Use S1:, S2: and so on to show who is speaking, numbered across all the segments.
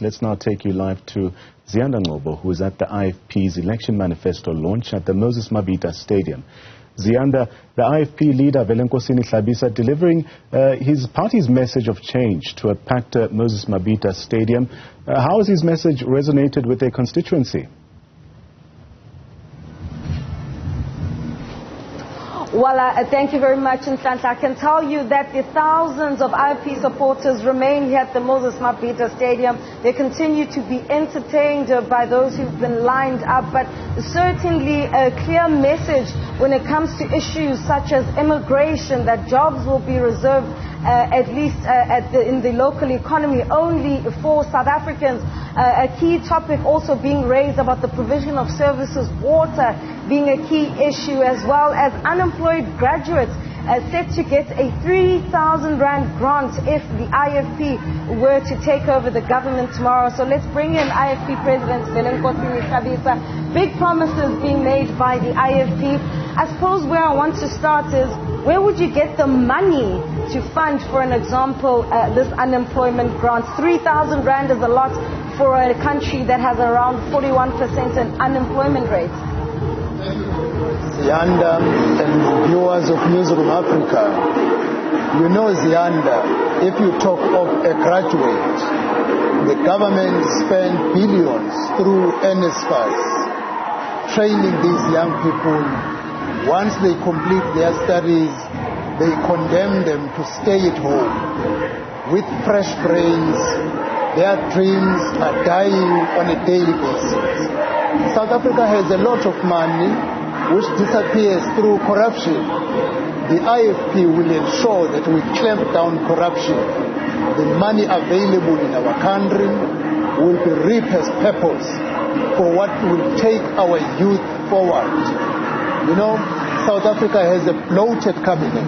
S1: Let's now take you live to Ziyanda Ngcobo, who is at the IFP's election manifesto launch at the Moses Mabhida Stadium. Ziyanda, the IFP leader Velenkosini Hlabisa delivering his party's message of change to a packed Moses Mabhida Stadium. How has his message resonated with their constituency?
S2: Well, thank you very much, Nhlanhla. I can tell you that the thousands of IFP supporters remain here at the Moses Mabhida Stadium. They continue to be entertained by those who've been lined up, but certainly a clear message when it comes to issues such as immigration, that jobs will be reserved at least in the local economy only for South Africans. A key topic also being raised about the provision of services, water being a key issue, as well as unemployed graduates set to get a 3,000 Rand grant if the IFP were to take over the government tomorrow. So let's bring in IFP President Velenkosini Hlabisa. Big promises being made by the IFP. I suppose where I want to start is, where would you get the money to fund, for an example, this unemployment grant? 3,000 Rand is a lot for a country that has around 41% in unemployment rate.
S3: Ziyanda and viewers of Newzroom Africa, you know, Ziyanda, if you talk of a graduate, the government spent billions through NSFAS training these young people. Once they complete their studies, they condemn them to stay at home with fresh brains. Their dreams are dying on a daily basis. South Africa has a lot of money which disappears through corruption. The IFP will ensure that we clamp down corruption. The money available in our country will be repurposed purpose for what will take our youth forward. You know, South Africa has a bloated cabinet.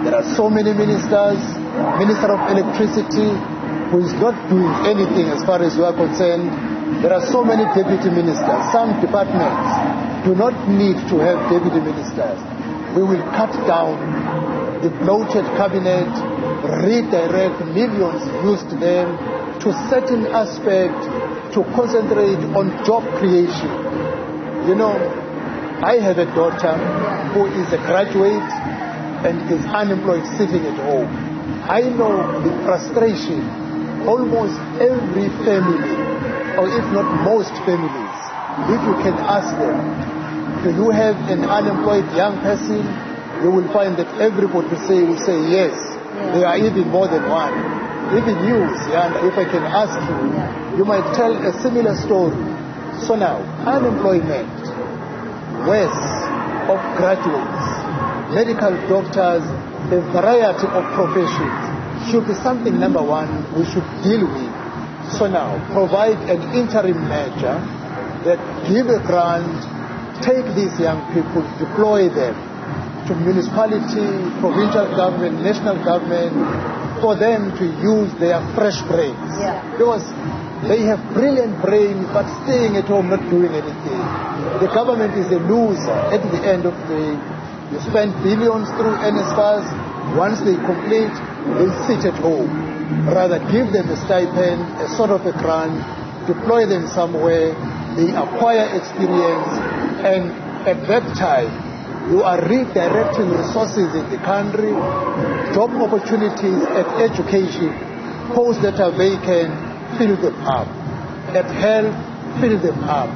S3: There are so many ministers, Minister of Electricity, who is not doing anything as far as we are concerned. There are so many deputy ministers. Some departments do not need to have deputy ministers. We will cut down the bloated cabinet, redirect millions used to them to certain aspects to concentrate on job creation. You know, I have a daughter who is a graduate and is unemployed sitting at home. I know the frustration. Almost every family, or if not most families, if you can ask them, do you have an unemployed young person? You will find that everybody will say yes. There are even more than one. Even you, Ziyanda, if I can ask you, you might tell a similar story. So now, unemployment, waste of graduates, medical doctors, a variety of professions should be something, number one, we should deal with. So now, provide an interim measure that give a grant, take these young people, deploy them to municipality, provincial government, national government, for them to use their fresh brains. Because they have brilliant brains, but staying at home, not doing anything. The government is a loser at the end of the day. You spend billions through NSFAS. Once they complete, they sit at home. Rather give them a stipend, a sort of a grant, deploy them somewhere, they acquire experience, and at that time, you are redirecting resources in the country, job opportunities at education, posts that are vacant, fill them up. At health, fill them up.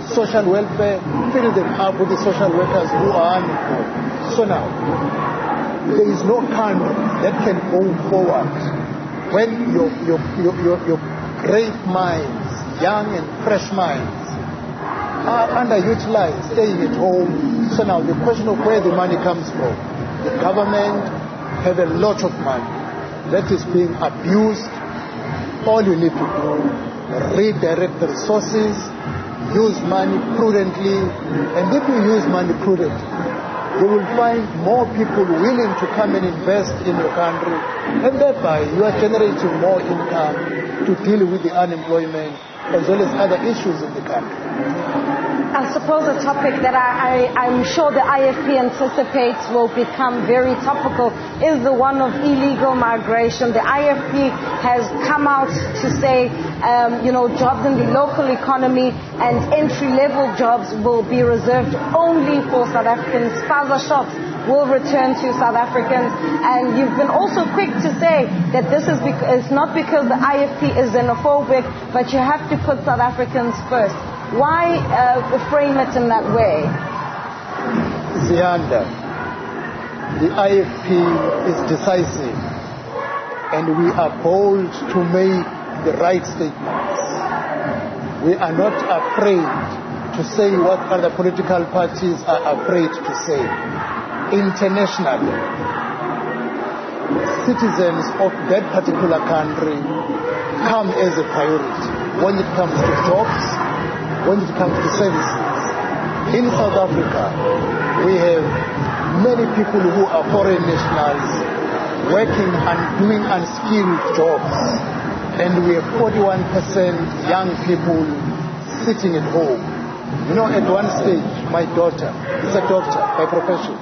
S3: Social welfare, fill them up with the social workers who are unemployed. So now, there is no country that can go forward when your great minds, young and fresh minds, are underutilized, staying at home. So now the question of where the money comes from. The government have a lot of money that is being abused. All you need to do, redirect the resources, use money prudently, and if you use money prudently, you will find more people willing to come and invest in your country, and thereby you are generating more income to deal with the unemployment as well as other issues in the country.
S2: I suppose a topic that I'm sure the IFP anticipates will become very topical is the one of illegal migration. The IFP has come out to say, jobs in the local economy and entry-level jobs will be reserved only for South Africans. Spaza shops will return to South Africans. And you've been also quick to say that this is it's not because the IFP is xenophobic, but you have to put South Africans first. Why frame it in that way?
S3: Ziyanda, the IFP is decisive, and we are bold to make the right statements. We are not afraid to say what other political parties are afraid to say. Internationally, citizens of that particular country come as a priority when it comes to jobs, when it comes to services. In South Africa, we have many people who are foreign nationals working and doing unskilled jobs, and we have 41% young people sitting at home. At one stage, my daughter is a doctor by profession.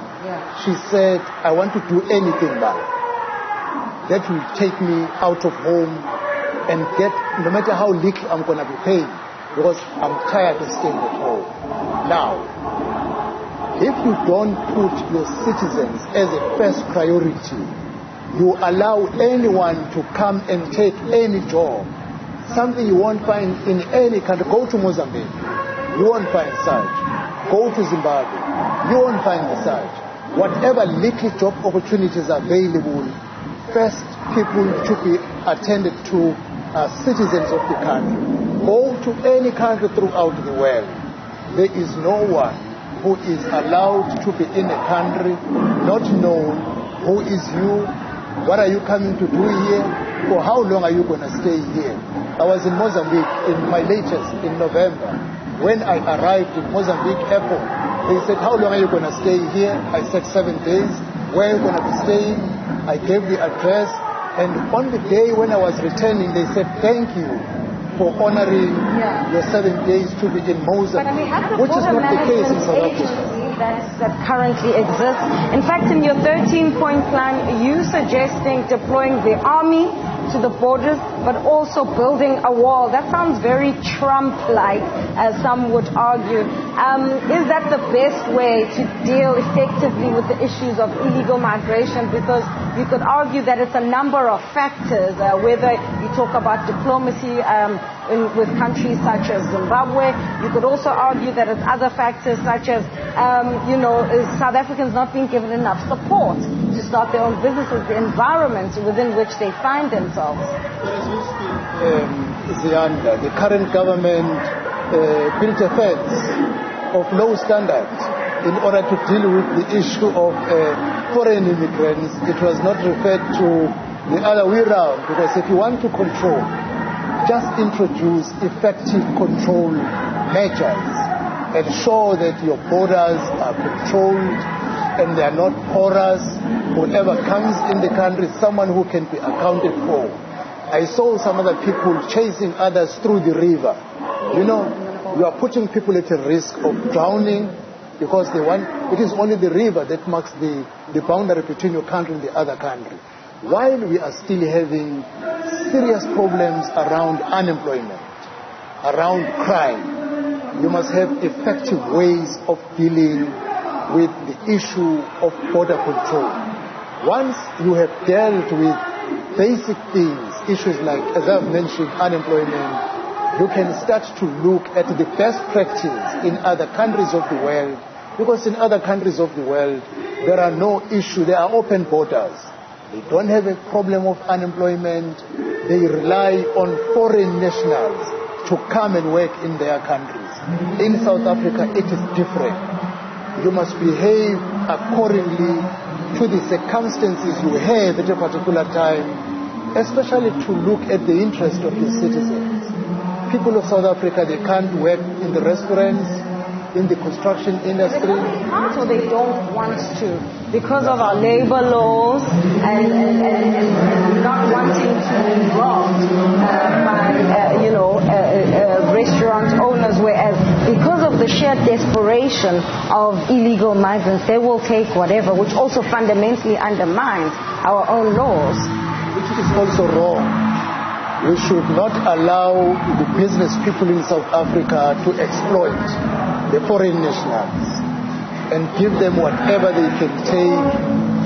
S3: She said, I want to do anything that will take me out of home and get, no matter how little I'm going to be paid, because I'm tired of staying at home. Now, if you don't put your citizens as a first priority, you allow anyone to come and take any job, something you won't find in any country. Go to Mozambique, you won't find such. Go to Zimbabwe, you won't find such. Whatever little job opportunities are available, first people should be attended to as citizens of the country. Go to any country throughout the world. There is no one who is allowed to be in a country not known who is you, what are you coming to do here, for how long are you going to stay here. I was in Mozambique in November. When I arrived in Mozambique airport, they said, how long are you going to stay here? I said 7 days. Where are you going to be staying? I gave the address. And on the day when I was returning, they said, thank you for honoring your 7 days to be in Mozambique, which is not the case in South Africa.
S2: That currently exists. In fact, in your 13-point plan, you suggesting deploying the army to the borders, but also building a wall. That sounds very Trump-like, as some would argue. Is that the best way to deal effectively with the issues of illegal migration? Because you could argue that it's a number of factors, whether you talk about diplomacy with countries such as Zimbabwe. You could also argue that it's other factors such as, South Africans not being given enough support to start their own businesses, the environment within which they find themselves.
S3: Ziyanda, the current government built a fence of low standards in order to deal with the issue of foreign immigrants. It was not referred to the other way around, because if you want to control, just introduce effective control measures and show that your borders are controlled and they are not porous. Whoever comes in the country is someone who can be accounted for. I saw some other people chasing others through the river. You are putting people at a risk of drowning because it is only the river that marks the boundary between your country and the other country. While we are still having serious problems around unemployment, around crime, you must have effective ways of dealing with the issue of border control. Once you have dealt with basic things, issues like, as I've mentioned, unemployment, you can start to look at the best practice in other countries of the world, because in other countries of the world, there are no issues, there are open borders. They don't have a problem of unemployment. They rely on foreign nationals to come and work in their countries. In South Africa, it is different. You must behave accordingly to the circumstances you have at a particular time, especially to look at the interest of your citizens. People of South Africa, they can't work in the restaurants, in the construction industry.
S2: They can't, or they don't want to, because of our labor laws and not wanting to be robbed by restaurant owners, whereas because of the sheer desperation of illegal migrants, they will take whatever, which also fundamentally undermines our own laws.
S3: Which is also wrong. We should not allow the business people in South Africa to exploit the foreign nationals and give them whatever they can take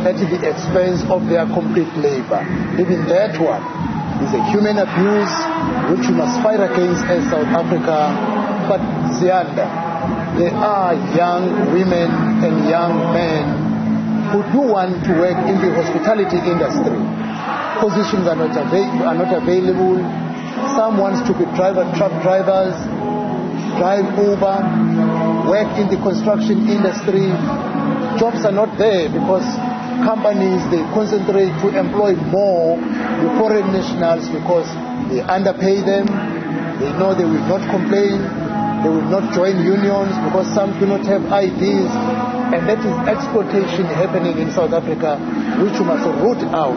S3: at the expense of their complete labor. Even that one is a human abuse which we must fight against as South Africa. But Ziyanda, there are young women and young men who do want to work in the hospitality industry. Positions are not available. Some wants to be truck drivers, drive Uber, work in the construction industry. Jobs are not there because companies, they concentrate to employ more the foreign nationals because they underpay them. They know they will not complain. They will not join unions because some do not have IDs. And that is exploitation happening in South Africa, which we must root out.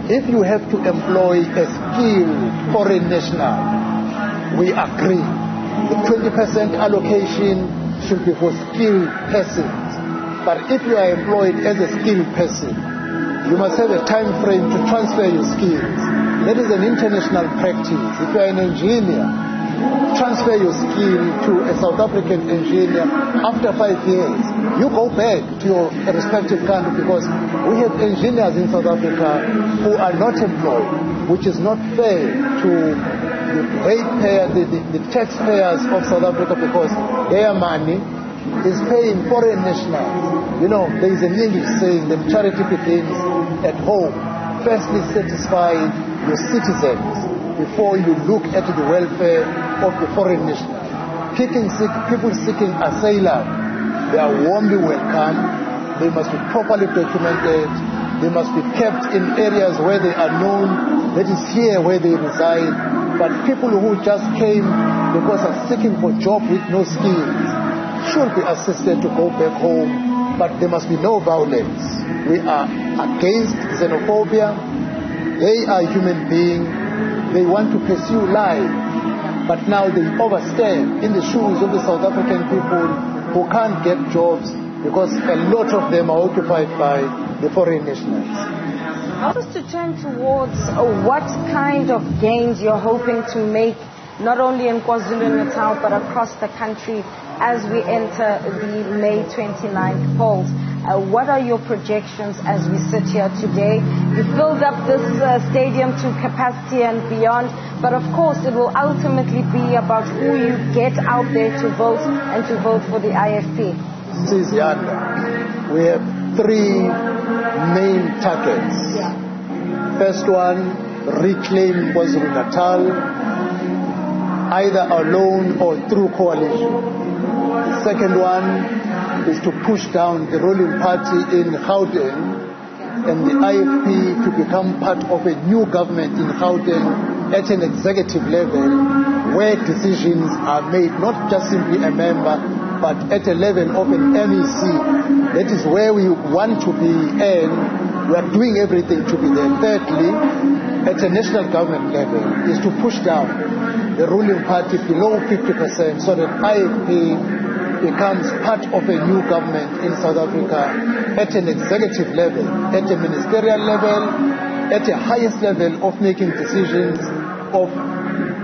S3: If you have to employ a skilled foreign national, we agree. The 20% allocation should be for skilled persons. But if you are employed as a skilled person, you must have a time frame to transfer your skills. That is an international practice. If you are an engineer, transfer your skill to a South African engineer after 5 years. You go back to your respective country because we have engineers in South Africa who are not employed, which is not fair to the taxpayers of South Africa because their money is paying foreign nationals. You know, there is an English saying that charity begins at home. Firstly, satisfy your citizens before you look at the welfare of the foreign nationals. People seeking asylum, they are warmly welcome. They must be properly documented. They must be kept in areas where they are known. That is here where they reside. But people who just came because of seeking for job with no skills should be assisted to go back home. But there must be no violence. We are against xenophobia. They are human beings. They want to pursue life. But now they overstand in the shoes of the South African people who can't get jobs because a lot of them are occupied by the foreign nationals.
S2: How does to turn towards what kind of gains you're hoping to make, not only in KwaZulu-Natal but across the country as we enter the May 29th polls? What are your projections as we sit here today? You filled up this stadium to capacity and beyond, but of course it will ultimately be about who you get out there to vote and to vote for the IFP.
S3: See, Ziyanda, we have three main targets. Yeah. First one, reclaim KwaZulu-Natal, either alone or through coalition. The second one is to push down the ruling party in Gauteng and the IFP to become part of a new government in Gauteng at an executive level where decisions are made, not just simply a member, but at a level of an MEC. That is where we want to be, and we are doing everything to be there. Thirdly, at a national government level, is to push down the ruling party below 50% so that IFP becomes part of a new government in South Africa at an executive level, at a ministerial level, at the highest level of making decisions of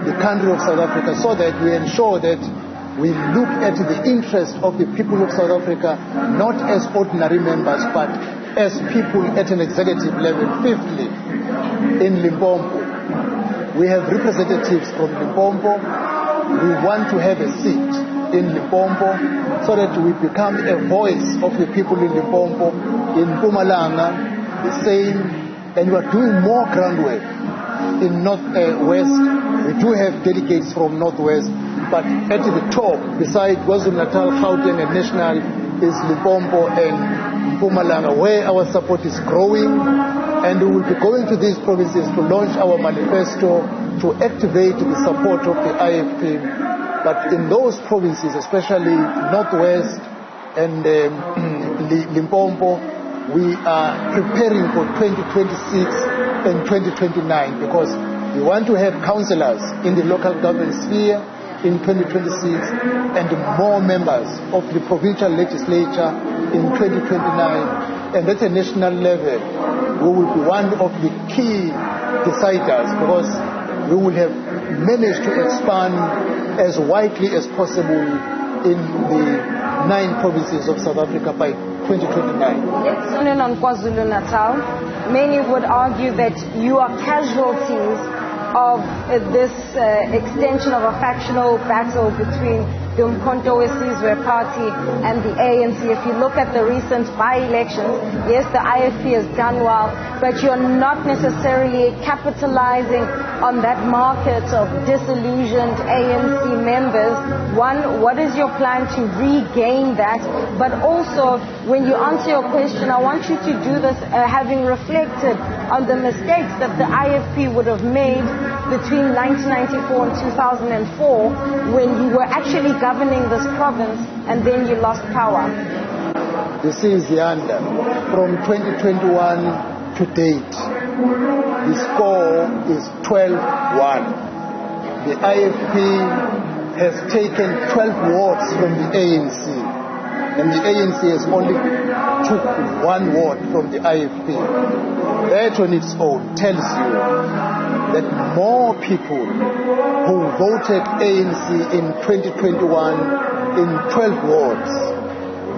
S3: the country of South Africa, so that we ensure that we look at the interest of the people of South Africa not as ordinary members but as people at an executive level. Fifthly, in Limpopo, we have representatives from Limpopo. We want to have a seat in Limpopo so that we become a voice of the people in Limpopo. In Mpumalanga, the same, and we are doing more groundwork. In Northwest, we do have delegates from Northwest, but at the top, beside KwaZulu-Natal, Gauteng and National, is Limpopo and Mpumalanga, where our support is growing, and we will be going to these provinces to launch our manifesto to activate the support of the IFP. But in those provinces, especially Northwest and Limpopo, we are preparing for 2026 and 2029 because we want to have councillors in the local government sphere in 2026 and more members of the provincial legislature in 2029. And at a national level, we will be one of the key deciders because we will have managed to expand as widely as possible in the 9 provinces of South Africa by 2029.
S2: On KwaZulu-Natal, many would argue that you are casualties of this extension of a factional battle between the Umkhonto weSizwe Party and the ANC. If you look at the recent by-elections, yes, the IFP has done well, but you're not necessarily capitalizing on that market of disillusioned ANC members. One, what is your plan to regain that? But also, when you answer your question, I want you to do this having reflected on the mistakes that the IFP would have made between 1994 and 2004 when you were actually governing this province and then you lost power.
S3: You see, Ziyanda, from 2021 to date, the score is 12-1. The IFP has taken 12 wards from the ANC, and the ANC has only took 1 ward from the IFP. That on its own tells you that more people who voted ANC in 2021 in 12 wards,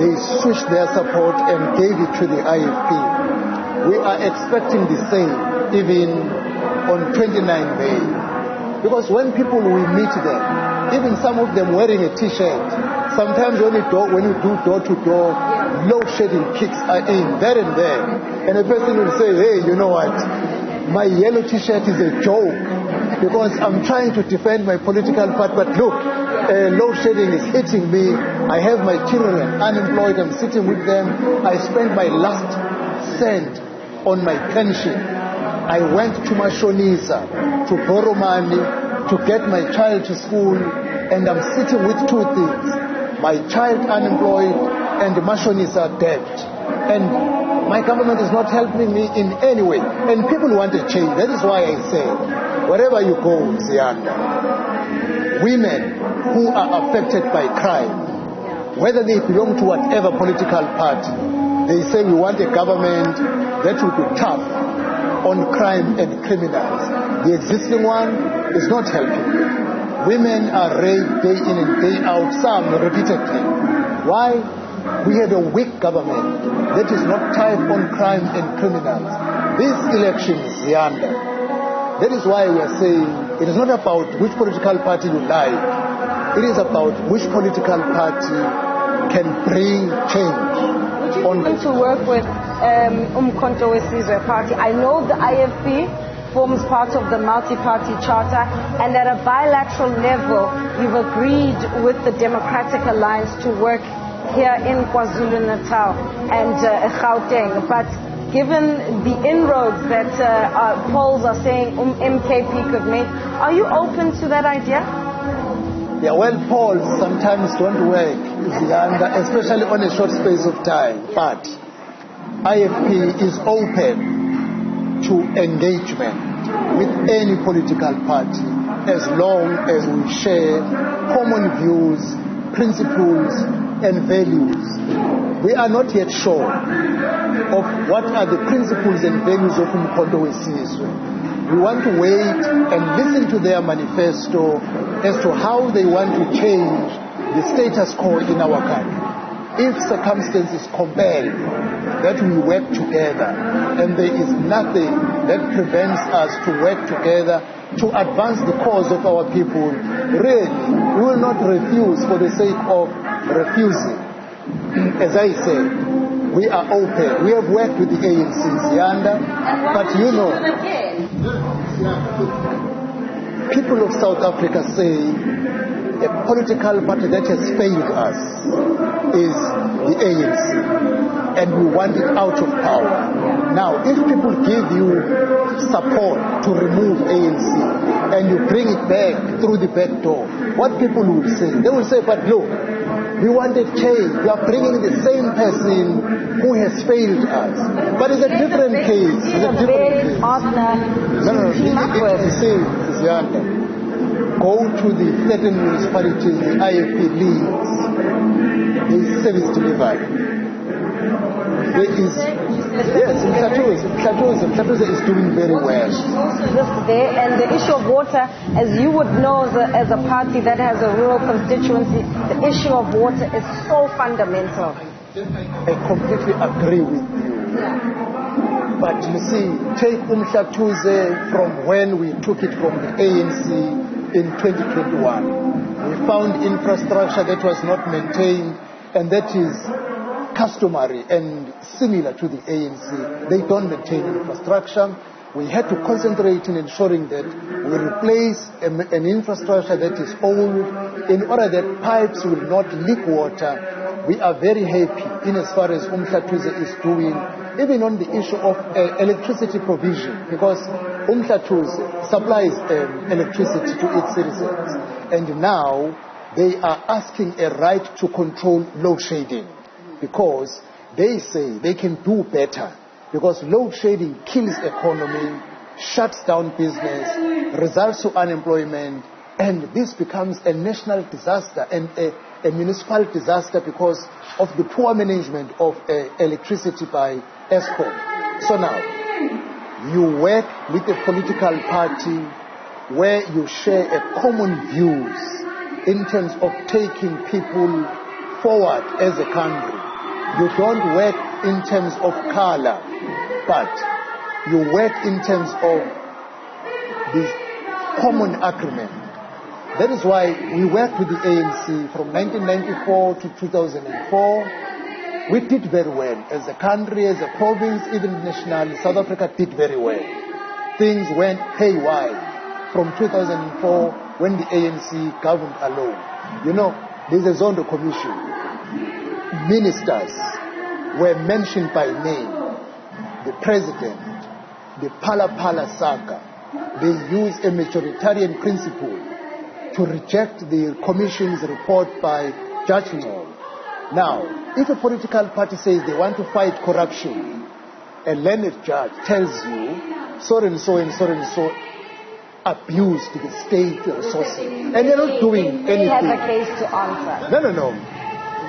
S3: they switched their support and gave it to the IFP. We are expecting the same even on 29 May. Because when people, we meet them, even some of them wearing a t-shirt, sometimes when you do door-to-door, load shedding kicks are in there and there. And a person will say, hey, you know what? My yellow t-shirt is a joke because I'm trying to defend my political party. But look, load shedding is hitting me. I have my children unemployed. I'm sitting with them. I spent my last cent on my pension. I went to Mashonisa to borrow money to get my child to school, and I'm sitting with 2 things: my child unemployed and Mashonisa debt. And my government is not helping me in any way. And people want a change. That is why I say, wherever you go, Ziyanda, women who are affected by crime, whether they belong to whatever political party, they say we want a government that will be tough on crime and criminals. The existing one is not helping. Women are raped day in and day out, some repeatedly. Why? We have a weak government that is not tied on crime and criminals. These elections, Ziyanda, that is why we are saying it is not about which political party you like. It is about which political party can bring change.
S2: Would you want to work with Umkhonto weSizwe Party? I know the IFP forms part of the multi-party charter, and at a bilateral level, you've agreed with the Democratic Alliance to work here in KwaZulu-Natal and Gauteng. But given the inroads that polls are saying MKP could make, are you open to that idea?
S3: Yeah, well, polls sometimes don't work, Ziyanda, especially on a short space of time. But IFP is open to engagement with any political party as long as we share common views, principles, and values. We are not yet sure of what are the principles and values of Umkhonto weSizwe. We want to wait and listen to their manifesto as to how they want to change the status quo in our country. If circumstances compel that we work together, and there is nothing that prevents us to work together to advance the cause of our people, really, we will not refuse for the sake of refusing. As I said, we are open. We have worked with the ANC, Ziyanda, but you know, people of South Africa say a political party that has failed us is the ANC, and we want it out of power. Now, if people give you support to remove ANC and you bring it back through the back door, what people will say? They will say, but look, we want a change. We are bringing the same person who has failed us. But it's a different case. It's a different case.
S2: No.
S3: You see, Ziyanda, go to the 13 municipalities the IFP leads, there is service delivery. There is, yes, Mhlathuze is doing very well.
S2: Also there, and the issue of water, as you would know as a party that has a rural constituency, the issue of water is so fundamental.
S3: I completely agree with you. But you see, take Mhlathuze from when we took it from the ANC in 2021. We found infrastructure that was not maintained, and that is customary and similar to the ANC. They don't maintain infrastructure. We had to concentrate in ensuring that we replace an infrastructure that is old in order that pipes will not leak water. We are very happy in as far as Mhlathuze is doing, even on the issue of electricity provision, because Mhlathuze supplies electricity to its citizens. And now they are asking a right to control load shedding, because they say they can do better, because load shedding kills economy, shuts down business, results to unemployment, and this becomes a national disaster and a municipal disaster because of the poor management of electricity by ESCOM. So now, you work with a political party where you share a common views in terms of taking people forward as a country. You don't work in terms of color, but you work in terms of this common agreement. That is why we worked with the ANC from 1994 to 2004. We did very well. As a country, as a province, even nationally, South Africa did very well. Things went haywire from 2004 when the ANC governed alone. You know, there's a Zondo Commission. Ministers were mentioned by name. The president, the Pala saga, they use a majoritarian principle to reject the commission's report by Judge Moore. Now, if a political party says they want to fight corruption, a learned judge tells you so and so and so and so abused the state resources, and they're not doing anything.
S2: They have a case to answer.
S3: No.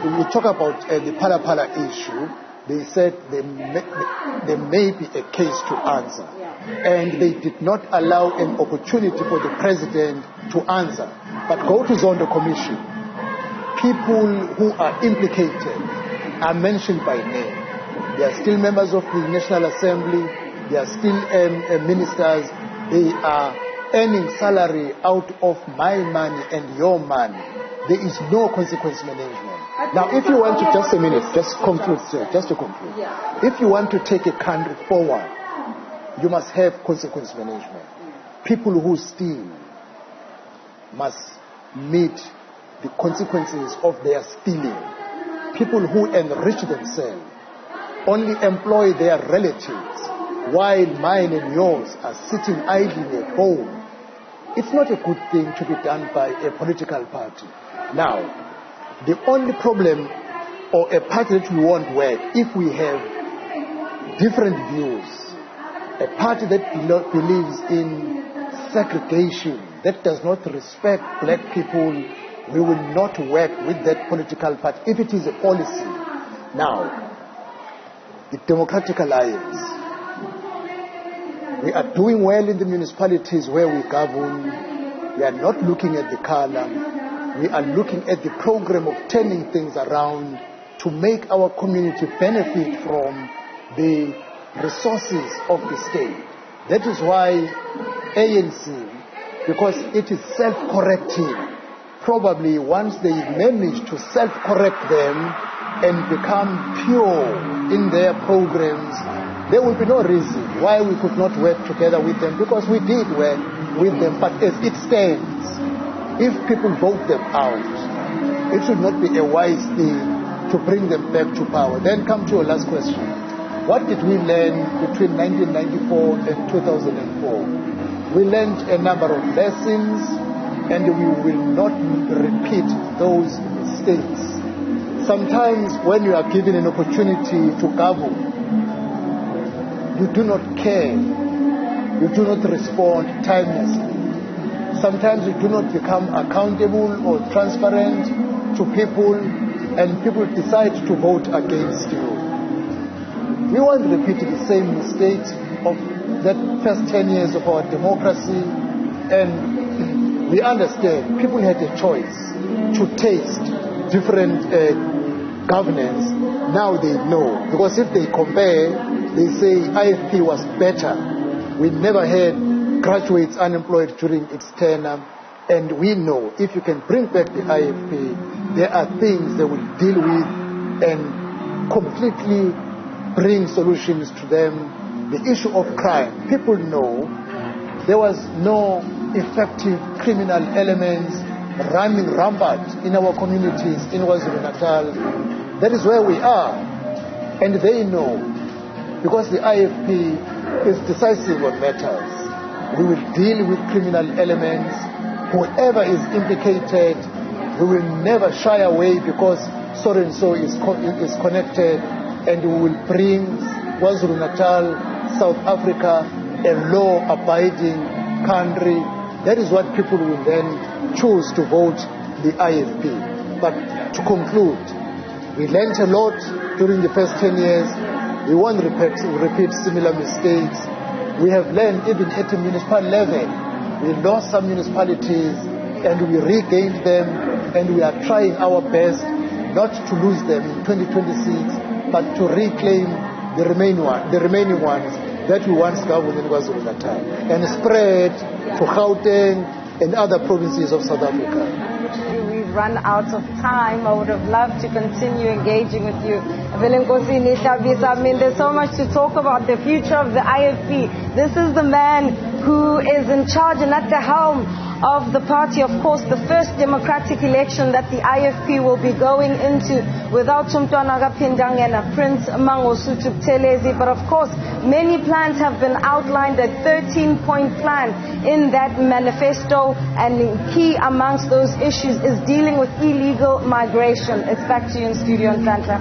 S3: When we talk about the Pala issue, they said there may be a case to answer. And they did not allow an opportunity for the president to answer. But go to Zondo Commission. People who are implicated are mentioned by name. They are still members of the National Assembly. They are still ministers. They are earning salary out of my money and your money. There is no consequence management. Now, if you want to, just a minute, just conclude, sir, just to conclude. If you want to take a country forward, you must have consequence management. People who steal must meet the consequences of their stealing. People who enrich themselves only employ their relatives while mine and yours are sitting idly at home. It's not a good thing to be done by a political party. Now, the only problem or a party that we won't work if we have different views, a party that believes in segregation, that does not respect black people, we will not work with that political party if it is a policy. Now, the Democratic Alliance, we are doing well in the municipalities where we govern. We are not looking at the color. We are looking at the program of turning things around to make our community benefit from the resources of the state. That is why ANC, because it is self-correcting, probably once they manage to self-correct them and become pure in their programs, there will be no reason why we could not work together with them, because we did work with them. But as it stands, if people vote them out, it should not be a wise thing to bring them back to power. Then come to your last question. What did we learn between 1994 and 2004? We learned a number of lessons, and we will not repeat those mistakes. Sometimes when you are given an opportunity to govern, you do not care. You do not respond timelessly. Sometimes we do not become accountable or transparent to people, and people decide to vote against you. We won't repeat the same mistakes of that first 10 years of our democracy, and we understand people had a choice to taste different governance. Now they know, because if they compare, they say IFP was better. We never had graduates unemployed during its tenure, and we know if you can bring back the IFP, there are things they will deal with and completely bring solutions to them. The issue of crime, people know there was no effective criminal elements running rampant in our communities in KwaZulu-Natal. That is where we are, and they know, because the IFP is decisive on matters. We will deal with criminal elements. Whoever is implicated, we will never shy away because so and so is connected, and we will bring KwaZulu-Natal, South Africa, a law-abiding country. That is what people will then choose to vote the IFP. But to conclude, we learned a lot during the first 10 years. We won't repeat similar mistakes. We have learned even at the municipal level. We lost some municipalities and we regained them, and we are trying our best not to lose them in 2026, but to reclaim the remaining ones that we once governed in KwaZulu-Natal and spread to Gauteng and other provinces of South Africa.
S2: We've run out of time. I would have loved to continue engaging with you. Velenkosini Hlabisa, I mean, there's so much to talk about, the future of the IFP. This is the man who is in charge and at the helm of the party. Of course, the first democratic election that the IFP will be going into without Umntwana kaPhindangena, Prince Mangosuthu Buthelezi. But of course, many plans have been outlined, a 13-point plan in that manifesto, and key amongst those issues is dealing with illegal migration. It's back to you in studio in Santa.